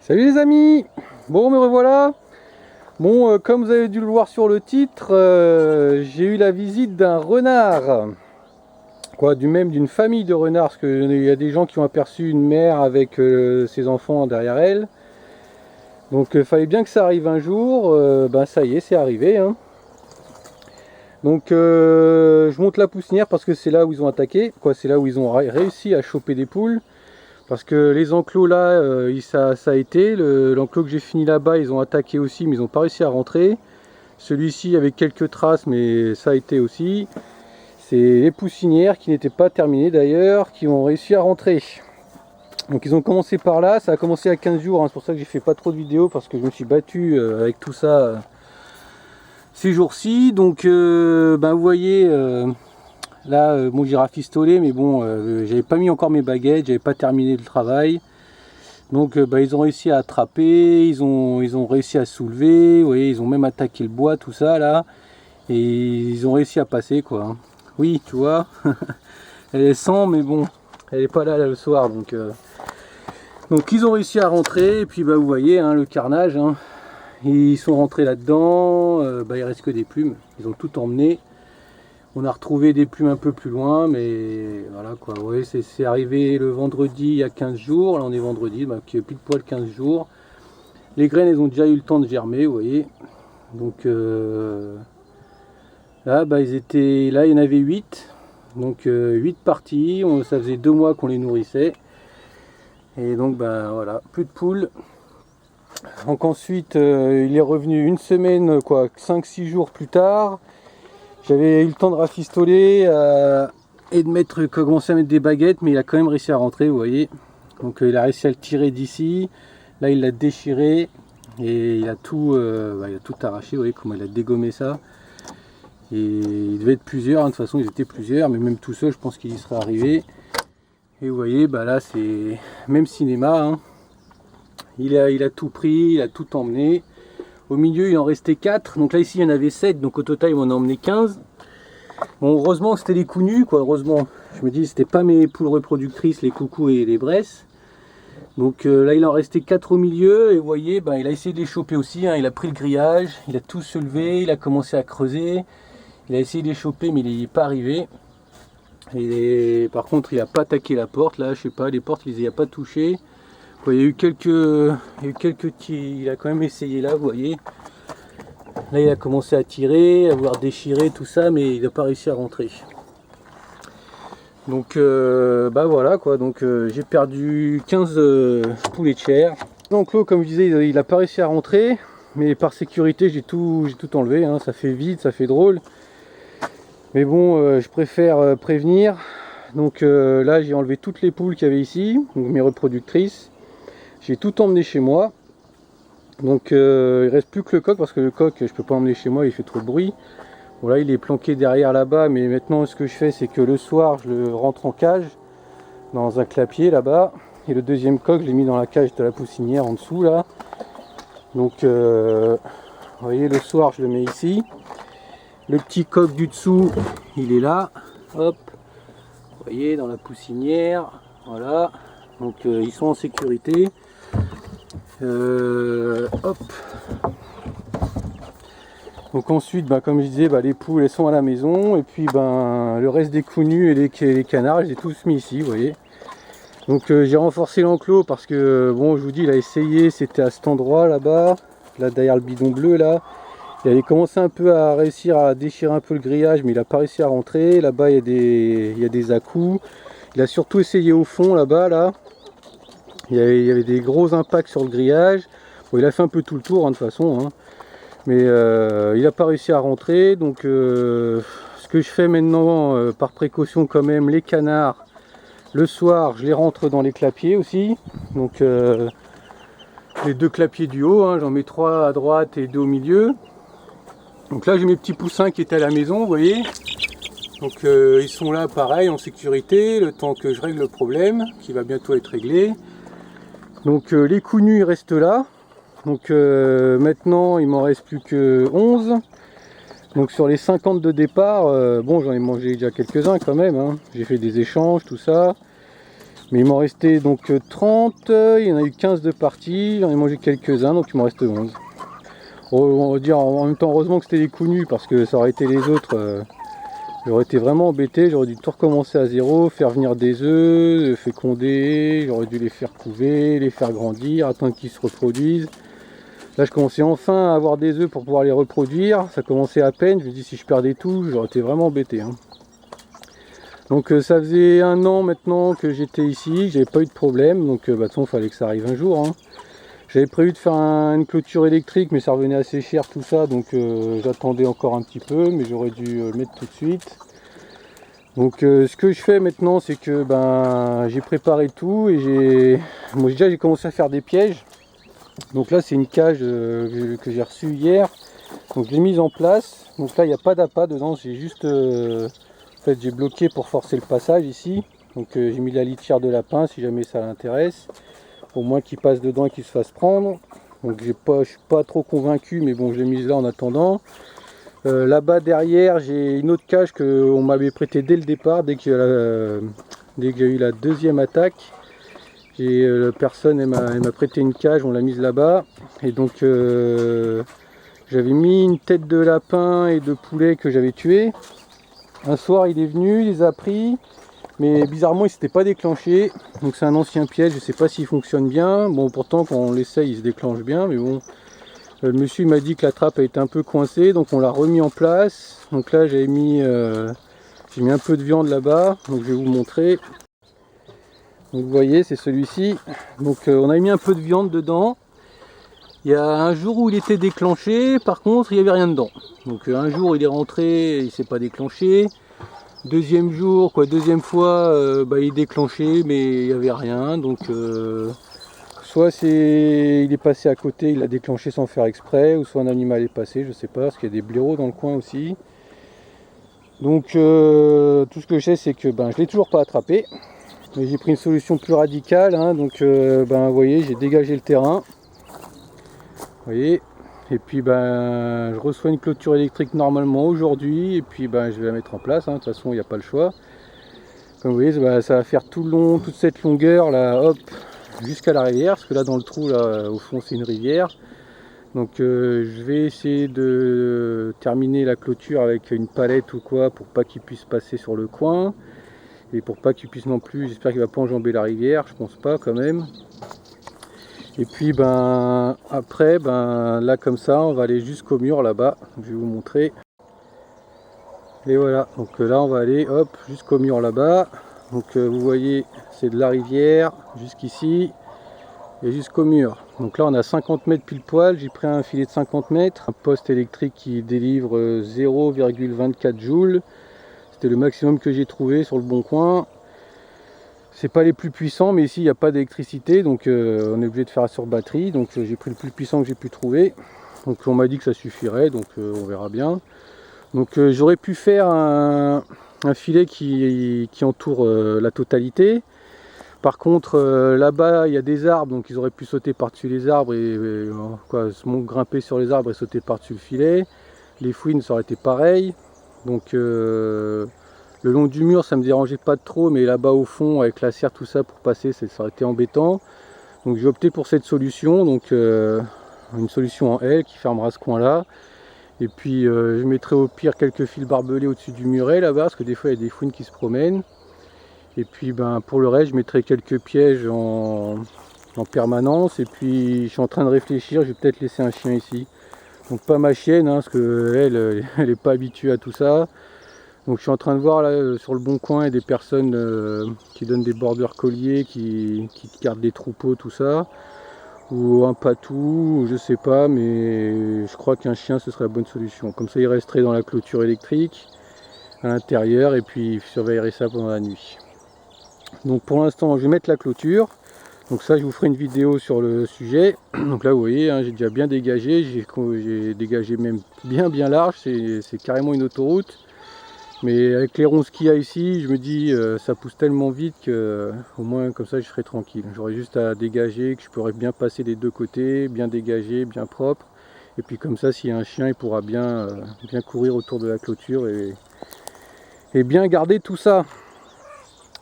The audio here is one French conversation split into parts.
Salut les amis. Bon, me revoilà. Bon, comme vous avez dû le voir sur le titre, j'ai eu la visite d'un renard. Quoi, d'une famille de renards, parce qu'il y a des gens qui ont aperçu une mère avec ses enfants derrière elle. Donc il fallait bien que ça arrive un jour. Ben ça y est, c'est arrivé, hein. Donc je monte la poussinière parce que c'est là où ils ont attaqué. Quoi, c'est là où ils ont réussi à choper des poules. Parce que les enclos là, ça a été, l'enclos que j'ai fini là-bas, ils ont attaqué aussi, mais ils n'ont pas réussi à rentrer. Celui-ci avec quelques traces, mais ça a été aussi. C'est les poussinières qui n'étaient pas terminées d'ailleurs, qui ont réussi à rentrer. Donc ils ont commencé par là, ça a commencé à 15 jours, hein. C'est pour ça que j'ai fait pas trop de vidéos, parce que je me suis battu avec tout ça ces jours-ci. Donc ben, vous voyez... Là, bon, j'ai rafistolé, mais bon, j'avais pas mis encore mes baguettes, j'avais pas terminé le travail. Donc, bah, ils ont réussi à attraper, ils ont réussi à soulever, vous voyez, ils ont même attaqué le bois, tout ça, là. Et ils ont réussi à passer, quoi. Oui, tu vois, elle est sans, mais bon, elle est pas là, le soir, donc ils ont réussi à rentrer, et puis, bah, vous voyez, hein, le carnage, hein. Ils sont rentrés là-dedans, bah, il reste que des plumes, ils ont tout emmené. On a retrouvé des plumes un peu plus loin, mais voilà quoi. Vous voyez, c'est arrivé le vendredi il y a 15 jours. Là on est vendredi, donc pile poil 15 jours. Les graines elles ont déjà eu le temps de germer, vous voyez. Donc là, bah, ils étaient. Là il y en avait 8. Donc 8 parties. Ça faisait 2 mois qu'on les nourrissait. Et donc ben voilà, plus de poules. Donc ensuite il est revenu une semaine, quoi, 5-6 jours plus tard. J'avais eu le temps de rafistoler et de commencer à mettre des baguettes, mais il a quand même réussi à rentrer, vous voyez. Donc il a réussi à le tirer d'ici. Là il l'a déchiré et il a tout arraché, vous voyez comment il a dégommé ça. Et il devait être plusieurs, hein. De toute façon ils étaient plusieurs, mais même tout seul je pense qu'il y serait arrivé. Et vous voyez, bah là c'est même cinéma, hein. Il a tout pris, il a tout emmené. Au milieu, il en restait 4. Donc là, ici, il y en avait 7. Donc au total, il m'en a emmené 15. Bon, heureusement que c'était les coups nus, quoi. Heureusement. Je me dis, c'était pas mes poules reproductrices, les coucous et les bresses. Donc là, il en restait 4 au milieu. Et vous voyez, ben, il a essayé de les choper aussi, hein. Il a pris le grillage. Il a tout soulevé. Il a commencé à creuser. Il a essayé de les choper, mais il n'y est pas arrivé. Et par contre, il n'a pas attaqué la porte. Là, je sais pas, les portes, il les a pas touchées. Il y a eu quelques petits, il a quand même essayé là, vous voyez. Là il a commencé à tirer, à vouloir déchirer tout ça, mais il n'a pas réussi à rentrer. Donc bah voilà quoi, donc j'ai perdu 15 poulets de chair. Donc l'eau, comme je disais, il n'a pas réussi à rentrer, mais par sécurité j'ai tout enlevé, hein. Ça fait vide, ça fait drôle. Mais bon, je préfère prévenir. Donc là j'ai enlevé toutes les poules qu'il y avait ici, donc mes reproductrices. J'ai tout emmené chez moi. Donc il reste plus que le coq, parce que le coq je peux pas emmener chez moi, il fait trop de bruit. Voilà, il est planqué derrière là-bas, mais maintenant ce que je fais c'est que le soir je le rentre en cage dans un clapier là-bas, et le deuxième coq je l'ai mis dans la cage de la poussinière en dessous là. Donc vous voyez, le soir je le mets ici. Le petit coq du dessous il est là, hop, vous voyez, dans la poussinière, voilà. Donc ils sont en sécurité. Hop. Donc ensuite, bah, comme je disais, bah, les poules elles sont à la maison, et puis ben le reste des coups nus et les canards, je les ai tous mis ici, vous voyez. Donc j'ai renforcé l'enclos parce que bon, je vous dis, il a essayé, c'était à cet endroit là-bas, là derrière le bidon bleu là. Il avait commencé un peu à réussir à déchirer un peu le grillage, mais il n'a pas réussi à rentrer. Là-bas il y a des à-coups. Il a surtout essayé au fond là-bas là. Il y avait des gros impacts sur le grillage. Bon, il a fait un peu tout le tour, hein, de toute façon, hein. Mais il n'a pas réussi à rentrer. Donc ce que je fais maintenant, par précaution quand même, les canards, le soir je les rentre dans les clapiers aussi. Donc les 2 clapiers du haut, hein, j'en mets 3 à droite et 2 au milieu. Donc là j'ai mes petits poussins qui étaient à la maison, vous voyez. Donc ils sont là pareil en sécurité, le temps que je règle le problème, qui va bientôt être réglé. Donc les coups nus ils restent là. Donc maintenant il m'en reste plus que 11. Donc sur les 50 de départ, bon, j'en ai mangé déjà quelques-uns quand même, hein. J'ai fait des échanges, tout ça. Mais il m'en restait donc 30, il y en a eu 15 de partis, j'en ai mangé quelques-uns, donc il m'en reste 11. On va dire en même temps, heureusement que c'était les coups nus, parce que ça aurait été les autres, j'aurais été vraiment embêté, j'aurais dû tout recommencer à zéro, faire venir des œufs, féconder, j'aurais dû les faire couver, les faire grandir, attendre qu'ils se reproduisent. Là je commençais enfin à avoir des œufs pour pouvoir les reproduire, ça commençait à peine, je me dis si je perdais tout, j'aurais été vraiment embêté. Hein. Donc ça faisait 1 an maintenant que j'étais ici, j'avais pas eu de problème, donc de toute façon il fallait que ça arrive un jour. Hein. J'avais prévu de faire une clôture électrique, mais ça revenait assez cher tout ça, donc j'attendais encore un petit peu, mais j'aurais dû le mettre tout de suite. Donc ce que je fais maintenant, c'est que j'ai préparé tout et déjà j'ai commencé à faire des pièges. Donc là c'est une cage que j'ai reçue hier, donc je l'ai mise en place. Donc là il n'y a pas d'appât dedans, j'ai juste en fait j'ai bloqué pour forcer le passage ici. Donc j'ai mis la litière de lapin si jamais ça l'intéresse, au moins qu'il passe dedans et qu'il se fasse prendre. Donc je suis pas trop convaincu, mais bon je l'ai mise là en attendant. Là-bas derrière j'ai une autre cage qu'on m'avait prêtée dès le départ, dès qu'il y a eu la deuxième attaque. Personne elle m'a prêté une cage, on l'a mise là-bas. Et donc j'avais mis une tête de lapin et de poulet que j'avais tué. Un soir il est venu, il les a pris, mais bizarrement il s'était pas déclenché. Donc c'est un ancien piège, je sais pas s'il fonctionne bien. Bon pourtant quand on l'essaye il se déclenche bien, mais bon. Le monsieur m'a dit que la trappe a été un peu coincée, donc on l'a remis en place. Donc là j'ai mis un peu de viande là-bas, donc je vais vous montrer. Donc vous voyez c'est celui-ci. Donc on a mis un peu de viande dedans. Il y a un jour où il était déclenché, par contre il n'y avait rien dedans. Donc un jour il est rentré, il ne s'est pas déclenché. Deuxième jour, deuxième fois, il est déclenché mais il n'y avait rien. Donc soit il est passé à côté, il l'a déclenché sans faire exprès, ou soit un animal est passé, je sais pas, parce qu'il y a des blaireaux dans le coin aussi. Donc tout ce que je sais c'est que je l'ai toujours pas attrapé. Mais j'ai pris une solution plus radicale, hein, donc vous voyez, j'ai dégagé le terrain. Vous voyez, et puis je reçois une clôture électrique normalement aujourd'hui, et puis je vais la mettre en place, hein, de toute façon il n'y a pas le choix. Comme vous voyez, ça va faire tout le long, toute cette longueur là, hop, jusqu'à la rivière, parce que là dans le trou là au fond c'est une rivière. Donc je vais essayer de terminer la clôture avec une palette ou quoi pour pas qu'il puisse passer sur le coin, et pour pas qu'il puisse non plus, j'espère qu'il va pas enjamber la rivière, je pense pas quand même. Et puis après là comme ça on va aller jusqu'au mur là-bas, je vais vous montrer. Et voilà, donc là on va aller hop jusqu'au mur là-bas. Donc vous voyez c'est de la rivière jusqu'ici et jusqu'au mur. Donc là on a 50 mètres pile poil, j'ai pris un filet de 50 mètres, un poste électrique qui délivre 0,24 joules. C'était le maximum que j'ai trouvé sur le bon coin. C'est pas les plus puissants, mais ici il n'y a pas d'électricité, donc on est obligé de faire sur batterie. Donc j'ai pris le plus puissant que j'ai pu trouver. Donc on m'a dit que ça suffirait, donc on verra bien. Donc j'aurais pu faire un filet qui entoure la totalité. Par contre là-bas il y a des arbres, donc ils auraient pu sauter par-dessus les arbres et grimper sur les arbres et sauter par-dessus le filet. Les fouines ça aurait été pareil. Donc le long du mur ça me dérangeait pas trop, mais là-bas au fond avec la serre tout ça pour passer ça aurait été embêtant. Donc j'ai opté pour cette solution, donc une solution en L qui fermera ce coin là. Et puis je mettrai au pire quelques fils barbelés au-dessus du muret là-bas, parce que des fois il y a des fouines qui se promènent. Et puis pour le reste je mettrai quelques pièges en permanence. Et puis je suis en train de réfléchir, je vais peut-être laisser un chien ici. Donc pas ma chienne, hein, parce qu'elle elle n'est pas habituée à tout ça. Donc je suis en train de voir là sur le bon coin, il y a des personnes qui donnent des border colliers, qui gardent des troupeaux, tout ça. Ou un patou, je sais pas, mais je crois qu'un chien ce serait la bonne solution. Comme ça il resterait dans la clôture électrique à l'intérieur et puis il surveillerait ça pendant la nuit. Donc pour l'instant je vais mettre la clôture. Donc ça je vous ferai une vidéo sur le sujet. Donc là vous voyez, hein, j'ai déjà bien dégagé, j'ai dégagé même bien large, c'est carrément une autoroute. Mais avec les ronces qu'il y a ici, je me dis ça pousse tellement vite que au moins comme ça je serai tranquille. J'aurai juste à dégager, que je pourrai bien passer des deux côtés, bien dégagé, bien propre. Et puis comme ça s'il y a un chien il pourra bien courir autour de la clôture et bien garder tout ça.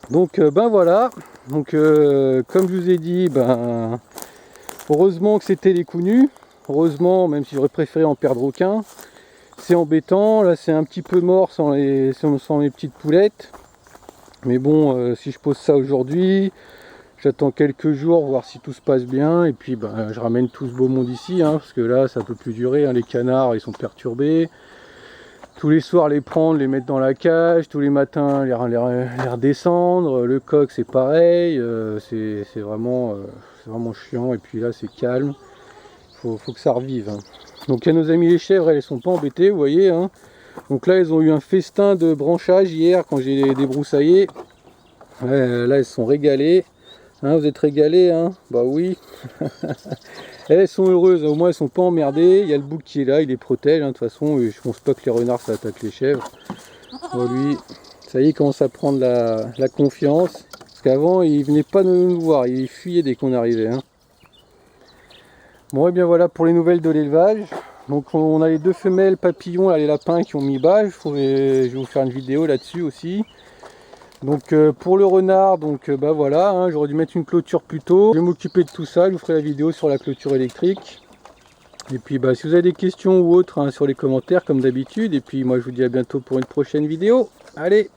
Donc ben voilà, donc comme je vous ai dit, ben heureusement que c'était les coups nus, heureusement, même si j'aurais préféré en perdre aucun. C'est embêtant, là c'est un petit peu mort sans les petites poulettes. Mais bon, si je pose ça aujourd'hui, j'attends quelques jours, voir si tout se passe bien. Et puis ben, je ramène tout ce beau monde ici, hein, parce que là ça peut plus durer, hein, les canards ils sont perturbés. Tous les soirs les prendre, les mettre dans la cage, tous les matins les redescendre. Le coq c'est pareil, c'est vraiment chiant. Et puis là c'est calme, faut que ça revive, hein. Donc il y a nos amis les chèvres, elles sont pas embêtées, vous voyez, hein. Donc là elles ont eu un festin de branchage hier quand j'ai débroussaillé. Ouais, là elles se sont régalées, hein, vous êtes régalés, hein? Bah oui. Elles sont heureuses, au moins elles sont pas emmerdées. Il y a le bouc qui est là, il les protège, hein. De toute façon je pense pas que les renards ça attaque les chèvres. Bon, lui, ça y est, il commence à prendre la confiance, parce qu'avant il venait pas nous voir, il fuyait dès qu'on arrivait, hein. Bon et bien voilà pour les nouvelles de l'élevage. Donc on a les deux femelles papillons, là, les lapins qui ont mis bas. Je vais vous faire une vidéo là-dessus aussi. Donc pour le renard, donc bah voilà, hein, j'aurais dû mettre une clôture plus tôt. Je vais m'occuper de tout ça, je vous ferai la vidéo sur la clôture électrique. Et puis bah si vous avez des questions ou autres, hein, sur les commentaires comme d'habitude. Et puis moi je vous dis à bientôt pour une prochaine vidéo. Allez!